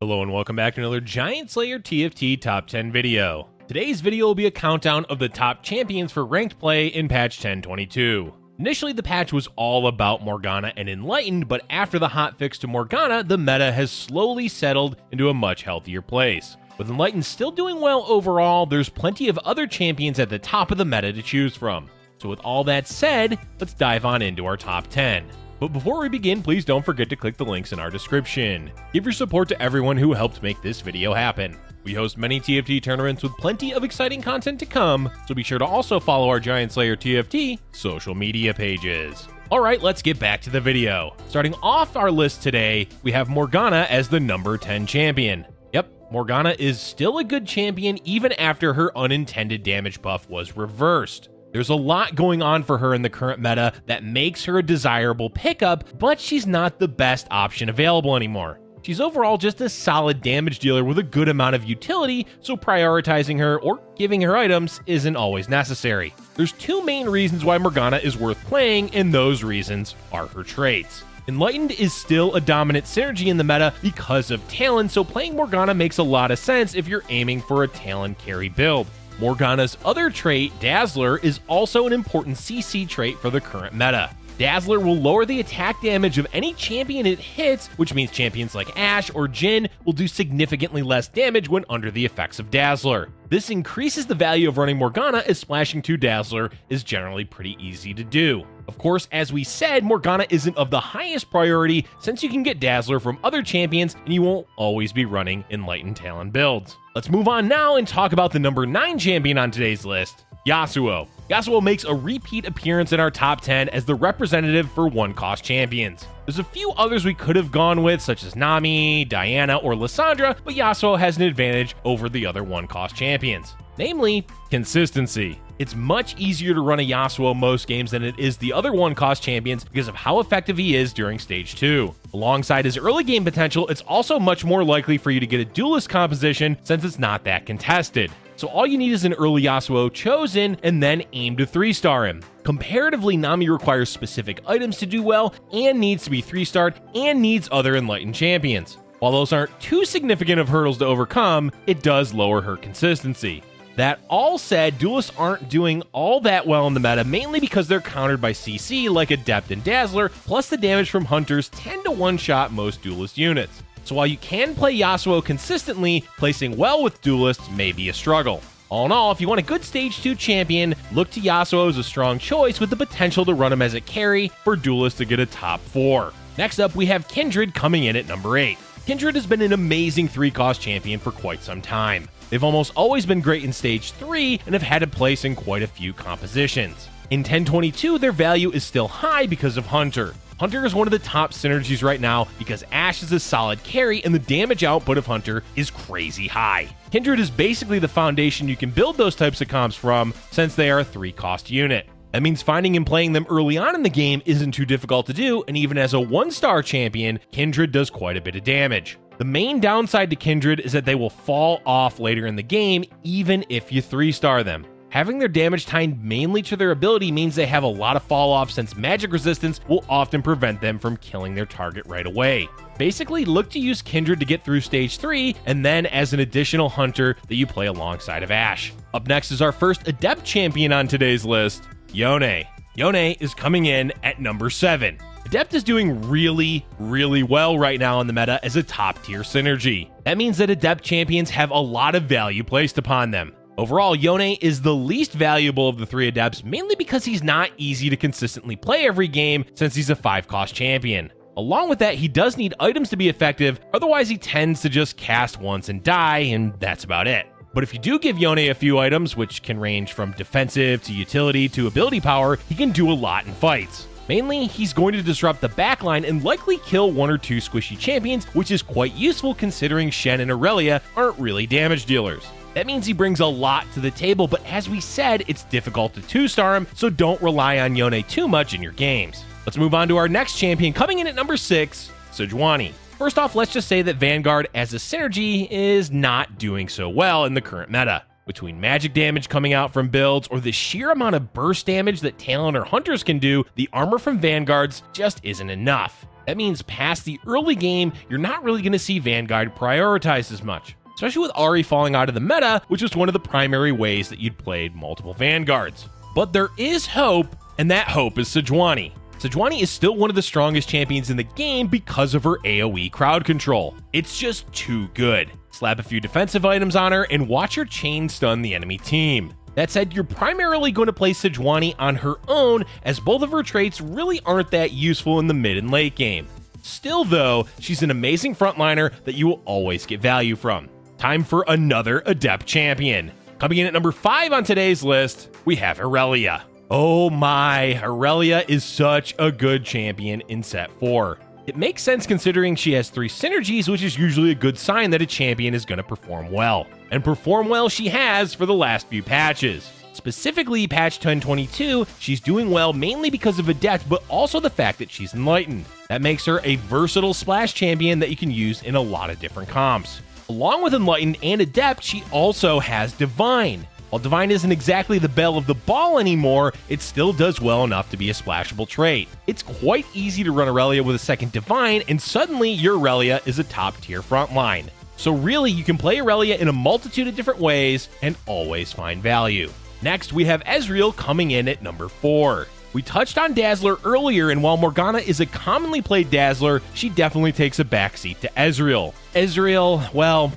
Hello and welcome back to another Giant Slayer TFT Top 10 video. Today's video will be a countdown of the top champions for ranked play in patch 10.22. Initially, the patch was all about Morgana and Enlightened, but after the hotfix to Morgana, the meta has slowly settled into a much healthier place. With Enlightened still doing well overall, there's plenty of other champions at the top of the meta to choose from. So with all that said, let's dive on into our top 10. But before we begin, please don't forget to click the links in our description. Give your support to everyone who helped make this video happen. We host many TFT tournaments with plenty of exciting content to come, so be sure to also follow our Giant Slayer TFT social media pages. Alright, let's get back to the video. Starting off our list today, we have Morgana as the number 10 champion. Yep, Morgana is still a good champion even after her unintended damage buff was reversed. There's a lot going on for her in the current meta that makes her a desirable pickup, but she's not the best option available anymore. She's overall just a solid damage dealer with a good amount of utility, so prioritizing her or giving her items isn't always necessary. There's two main reasons why Morgana is worth playing, and those reasons are her traits. Enlightened is still a dominant synergy in the meta because of Talon, so playing Morgana makes a lot of sense if you're aiming for a Talon carry build. Morgana's other trait, Dazzler, is also an important CC trait for the current meta. Dazzler will lower the attack damage of any champion it hits, which means champions like Ashe or Shen will do significantly less damage when under the effects of Dazzler. This increases the value of running Morgana, as splashing 2 Dazzler is generally pretty easy to do. Of course, as we said, Morgana isn't of the highest priority since you can get Dazzler from other champions and you won't always be running Enlightened Talon builds. Let's move on now and talk about the number 9 champion on today's list, Yasuo. Yasuo makes a repeat appearance in our top 10 as the representative for one-cost champions. There's a few others we could have gone with, such as Nami, Diana, or Lissandra, but Yasuo has an advantage over the other one-cost champions. Namely, consistency. It's much easier to run a Yasuo most games than it is the other one-cost champions because of how effective he is during Stage 2. Alongside his early game potential, it's also much more likely for you to get a duelist composition since it's not that contested. So all you need is an early Yasuo chosen and then aim to 3-star him. Comparatively, Nami requires specific items to do well and needs to be 3-starred and needs other Enlightened champions. While those aren't too significant of hurdles to overcome, it does lower her consistency. That all said, duelists aren't doing all that well in the meta, mainly because they're countered by CC like Adept and Dazzler, plus the damage from Hunters tend to one-shot most duelist units. So while you can play Yasuo consistently, placing well with duelists may be a struggle. All in all, if you want a good Stage 2 champion, look to Yasuo as a strong choice with the potential to run him as a carry for duelists to get a top 4. Next up, we have Kindred coming in at number 8. Kindred has been an amazing 3-cost champion for quite some time. They've almost always been great in Stage 3 and have had a place in quite a few compositions. In 10.22, their value is still high because of Hunter. Hunter is one of the top synergies right now because Ashe is a solid carry and the damage output of Hunter is crazy high. Kindred is basically the foundation you can build those types of comps from since they are a 3-cost unit. That means finding and playing them early on in the game isn't too difficult to do, and even as a 1-star champion, Kindred does quite a bit of damage. The main downside to Kindred is that they will fall off later in the game even if you 3-star them. Having their damage tied mainly to their ability means they have a lot of fall off since magic resistance will often prevent them from killing their target right away. Basically, look to use Kindred to get through Stage 3 and then as an additional Hunter that you play alongside of Ashe. Up next is our first Adept champion on today's list, Yone. Yone is coming in at number 7. Adept is doing really well right now in the meta as a top tier synergy. That means that Adept champions have a lot of value placed upon them. Overall, Yone is the least valuable of the 3 Adepts, mainly because he's not easy to consistently play every game since he's a 5-cost champion. Along with that, he does need items to be effective, otherwise he tends to just cast once and die, and that's about it. But if you do give Yone a few items, which can range from defensive to utility to ability power, he can do a lot in fights. Mainly, he's going to disrupt the backline and likely kill 1 or 2 squishy champions, which is quite useful considering Shen and Aurelia aren't really damage dealers. That means he brings a lot to the table, but as we said, it's difficult to 2-star him, so don't rely on Yone too much in your games. Let's move on to our next champion, coming in at number 6, Sejuani. First off, let's just say that Vanguard as a synergy is not doing so well in the current meta. Between magic damage coming out from builds or the sheer amount of burst damage that Talon or Hunters can do, the armor from Vanguards just isn't enough. That means past the early game, you're not really going to see Vanguard prioritized as much, especially with Ahri falling out of the meta, which is one of the primary ways that you'd played multiple Vanguards. But there is hope, and that hope is Sejuani. Sejuani is still one of the strongest champions in the game because of her AoE crowd control. It's just too good. Slap a few defensive items on her and watch her chain stun the enemy team. That said, you're primarily going to play Sejuani on her own, as both of her traits really aren't that useful in the mid and late game. Still though, she's an amazing frontliner that you will always get value from. Time for another Adept champion. Coming in at number 5 on today's list, we have Aurelia. Oh my, Aurelia is such a good champion in set 4. It makes sense considering she has 3 synergies, which is usually a good sign that a champion is going to perform well. And perform well she has for the last few patches. Specifically, patch 1022, she's doing well mainly because of Adept, but also the fact that she's Enlightened. That makes her a versatile splash champion that you can use in a lot of different comps. Along with Enlightened and Adept, she also has Divine. While Divine isn't exactly the belle of the ball anymore, it still does well enough to be a splashable trait. It's quite easy to run Aurelia with a second Divine, and suddenly your Aurelia is a top tier frontline. So really, you can play Aurelia in a multitude of different ways and always find value. Next, we have Ezreal coming in at number 4. We touched on Dazzler earlier, and while Morgana is a commonly played Dazzler, she definitely takes a backseat to Ezreal. Ezreal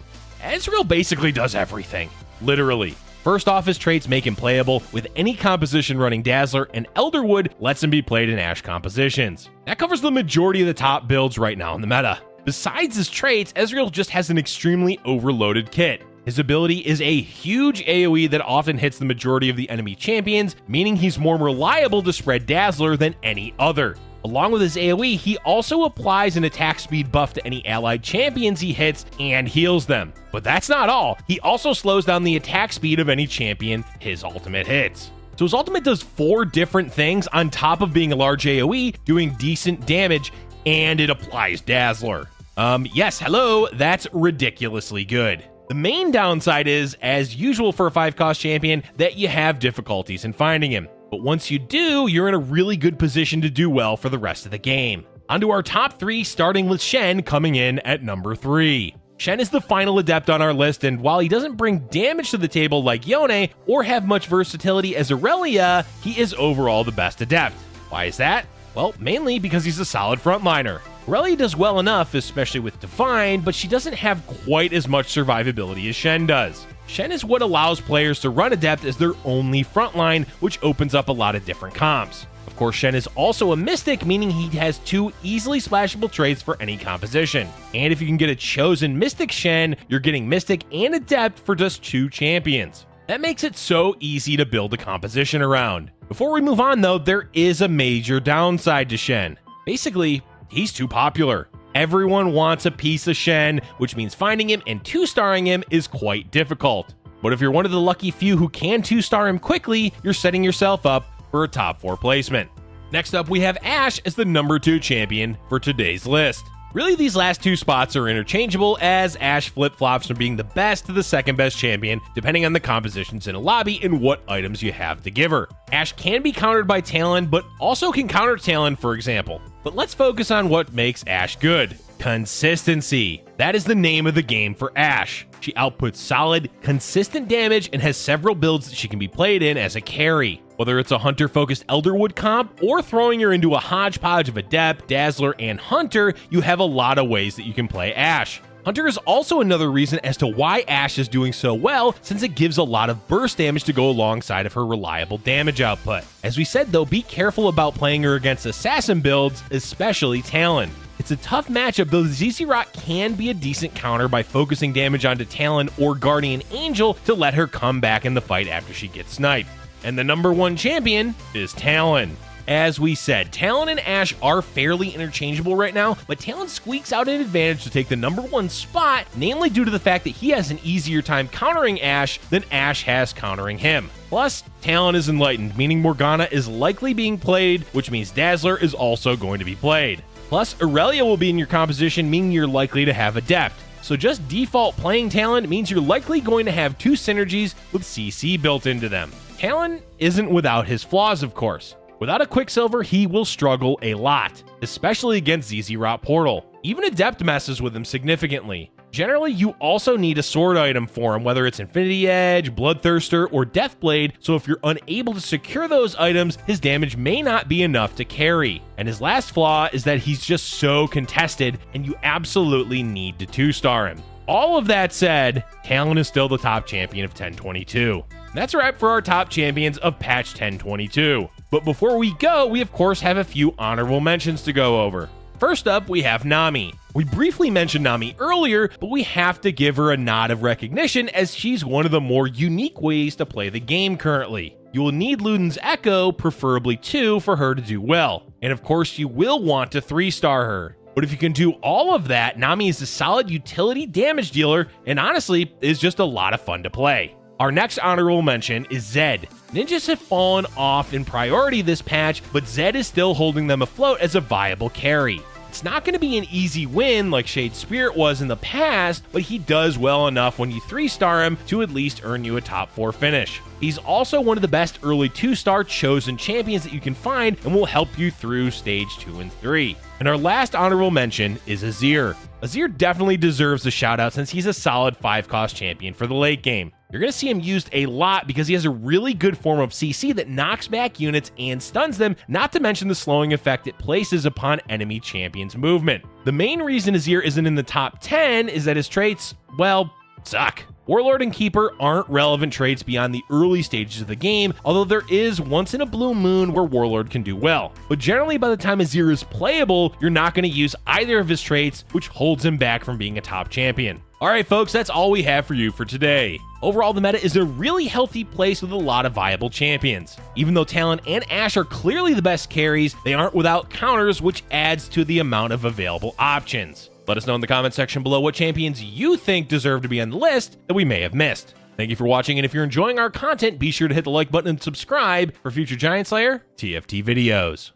basically does everything. Literally. First off, his traits make him playable with any composition running Dazzler, and Elderwood lets him be played in Ashe compositions. That covers the majority of the top builds right now in the meta. Besides his traits, Ezreal just has an extremely overloaded kit. His ability is a huge AoE that often hits the majority of the enemy champions, meaning he's more reliable to spread Dazzler than any other. Along with his AoE, he also applies an attack speed buff to any allied champions he hits and heals them. But that's not all. He also slows down the attack speed of any champion his ultimate hits. So his ultimate does 4 different things on top of being a large AoE, doing decent damage, and it applies Dazzler. Yes, hello, that's ridiculously good. The main downside is, as usual for a 5-cost champion, that you have difficulties in finding him. But once you do, you're in a really good position to do well for the rest of the game. Onto our top 3, starting with Shen coming in at number 3. Shen is the final Adept on our list, and while he doesn't bring damage to the table like Yone, or have much versatility as Aurelia, he is overall the best Adept. Why is that? Well, mainly because he's a solid frontliner. Aurelia does well enough, especially with Divine, but she doesn't have quite as much survivability as Shen does. Shen is what allows players to run Adept as their only frontline, which opens up a lot of different comps. Of course, Shen is also a Mystic, meaning he has 2 easily splashable traits for any composition. And if you can get a chosen Mystic Shen, you're getting Mystic and Adept for just 2 champions. That makes it so easy to build a composition around. Before we move on though, there is a major downside to Shen. Basically, he's too popular. Everyone wants a piece of Shen, which means finding him and 2-starring him is quite difficult. But if you're one of the lucky few who can 2-star him quickly, you're setting yourself up for a top 4 placement. Next up, we have Ashe as the number 2 champion for today's list. Really, these last 2 spots are interchangeable, as Ashe flip-flops from being the best to the second best champion, depending on the compositions in a lobby and what items you have to give her. Ashe can be countered by Talon, but also can counter Talon, for example. But let's focus on what makes Ashe good. Consistency. That is the name of the game for Ashe. She outputs solid, consistent damage and has several builds that she can be played in as a carry. Whether it's a Hunter-focused Elderwood comp or throwing her into a hodgepodge of Adept, Dazzler, and Hunter, you have a lot of ways that you can play Ashe. Hunter is also another reason as to why Ashe is doing so well, since it gives a lot of burst damage to go alongside of her reliable damage output. As we said though, be careful about playing her against assassin builds, especially Talon. It's a tough matchup, though the ZZ Rock can be a decent counter by focusing damage onto Talon or Guardian Angel to let her come back in the fight after she gets sniped. And the number 1 champion is Talon. As we said, Talon and Ashe are fairly interchangeable right now, but Talon squeaks out an advantage to take the number 1 spot, namely due to the fact that he has an easier time countering Ashe than Ashe has countering him. Plus, Talon is Enlightened, meaning Morgana is likely being played, which means Dazzler is also going to be played. Plus, Aurelia will be in your composition, meaning you're likely to have Adept. So just default playing Talon means you're likely going to have 2 synergies with CC built into them. Talon isn't without his flaws, of course. Without a Quicksilver, he will struggle a lot, especially against ZZ Rot Portal. Even Adept messes with him significantly. Generally, you also need a sword item for him, whether it's Infinity Edge, Bloodthirster, or Deathblade, so if you're unable to secure those items, his damage may not be enough to carry. And his last flaw is that he's just so contested, and you absolutely need to 2-star him. All of that said, Talon is still the top champion of 1022. That's a wrap for our top champions of patch 1022. But before we go, we of course have a few honorable mentions to go over. First up, we have Nami. We briefly mentioned Nami earlier, but we have to give her a nod of recognition as she's one of the more unique ways to play the game currently. You will need Luden's Echo, preferably 2, for her to do well. And of course, you will want to 3-star her. But if you can do all of that, Nami is a solid utility damage dealer and honestly is just a lot of fun to play. Our next honorable mention is Zed. Ninjas have fallen off in priority this patch, but Zed is still holding them afloat as a viable carry. It's not going to be an easy win like Shade Spirit was in the past, but he does well enough when you 3-star him to at least earn you a top 4 finish. He's also one of the best early 2-star chosen champions that you can find and will help you through stage 2 and 3. And our last honorable mention is Azir. Azir definitely deserves a shout out since he's a solid 5-cost champion for the late game. You're going to see him used a lot because he has a really good form of CC that knocks back units and stuns them, not to mention the slowing effect it places upon enemy champions' movement. The main reason Azir isn't in the top 10 is that his traits, well, suck. Warlord and Keeper aren't relevant traits beyond the early stages of the game, although there is once in a blue moon where Warlord can do well. But generally by the time Azir is playable, you're not going to use either of his traits, which holds him back from being a top champion. Alright folks, that's all we have for you for today. Overall, the meta is a really healthy place with a lot of viable champions. Even though Talon and Ashe are clearly the best carries, they aren't without counters, which adds to the amount of available options. Let us know in the comment section below what champions you think deserve to be on the list that we may have missed. Thank you for watching, and if you're enjoying our content, be sure to hit the like button and subscribe for future Giant Slayer TFT videos.